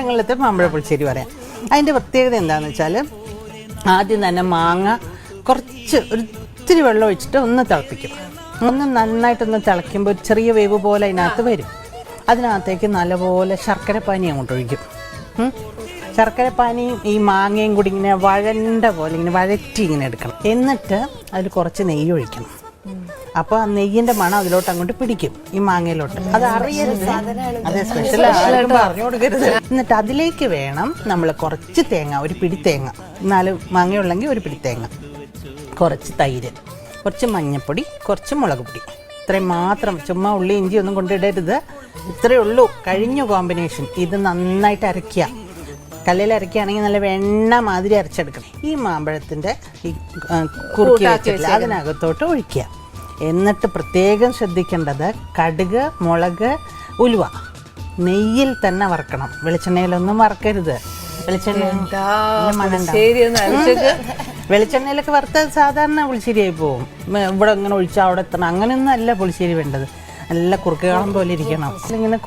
കാലങ്ങളിലത്തെ മാമ്പഴ പുളിശ്ശേരി പറയാം. അതിൻ്റെ പ്രത്യേകത എന്താണെന്ന് വെച്ചാൽ ആദ്യം തന്നെ മാങ്ങ കുറച്ച് ഒത്തിരി വെള്ളം ഒഴിച്ചിട്ട് ഒന്ന് തിളപ്പിക്കും. ഒന്ന് നന്നായിട്ടൊന്ന് തിളയ്ക്കുമ്പോൾ ഒരു ചെറിയ വേവ് പോലെ അതിനകത്ത് വരും. അതിനകത്തേക്ക് നല്ലപോലെ ശർക്കരപ്പാനി അങ്ങോട്ട് ഒഴിക്കും. ശർക്കരപ്പാനിയും ഈ മാങ്ങയും കൂടി ഇങ്ങനെ വഴണ്ട പോലെ ഇങ്ങനെ വഴറ്റി ഇങ്ങനെ എടുക്കണം. എന്നിട്ട് അതിൽ കുറച്ച് നെയ്യ് ഒഴിക്കണം. അപ്പോൾ ആ നെയ്യിൻ്റെ മണം അതിലോട്ട് അങ്ങോട്ട് പിടിക്കും, ഈ മാങ്ങയിലോട്ട്. അത് അറിയരുത്, അത് സ്പെഷ്യൽ പറഞ്ഞു കൊടുക്കരുത്. എന്നിട്ട് അതിലേക്ക് വേണം നമ്മൾ കുറച്ച് തേങ്ങ, ഒരു പിടി തേങ്ങ, 4 മാങ്ങയുള്ളെങ്കിൽ ഒരു പിടി തേങ്ങ, കുറച്ച് തൈര്, കുറച്ച് മഞ്ഞൾപ്പൊടി, കുറച്ച് മുളക് പൊടി, ഇത്രയും മാത്രം. ചുമ്മാ ഉള്ളി ഇഞ്ചി ഒന്നും കൊണ്ടിടരുത്. ഇത്രയേ ഉള്ളൂ, കഴിഞ്ഞു കോമ്പിനേഷൻ. ഇത് നന്നായിട്ട് അരയ്ക്കുക. കല്ലിൽ അരയ്ക്കുകയാണെങ്കിൽ നല്ല വെണ്ണ മാതിരി അരച്ചെടുക്കണം. ഈ മാമ്പഴത്തിൻ്റെ ഈ കുറുക്കി വെച്ചിട്ടില്ല അതിനകത്തോട്ട് ഒഴിക്കുക. എന്നിട്ട് പ്രത്യേകം ശ്രദ്ധിക്കേണ്ടത് കടുക്, മുളക്, ഉലുവ നെയ്യിൽ തന്നെ വറക്കണം, വെളിച്ചെണ്ണയിലൊന്നും വറക്കരുത്. വെളിച്ചെണ്ണയിലൊക്കെ വറുത്ത സാധാരണ പുളിശ്ശേരിയായി പോവും. ഇവിടെ ഇങ്ങനെ ഒഴിച്ചാൽ അവിടെ എത്തണം, അങ്ങനെയൊന്നും അല്ല പുളിശ്ശേരി വേണ്ടത്. നല്ല കുറുക്കുകാളം പോലെ ഇരിക്കണം. ഇങ്ങനെ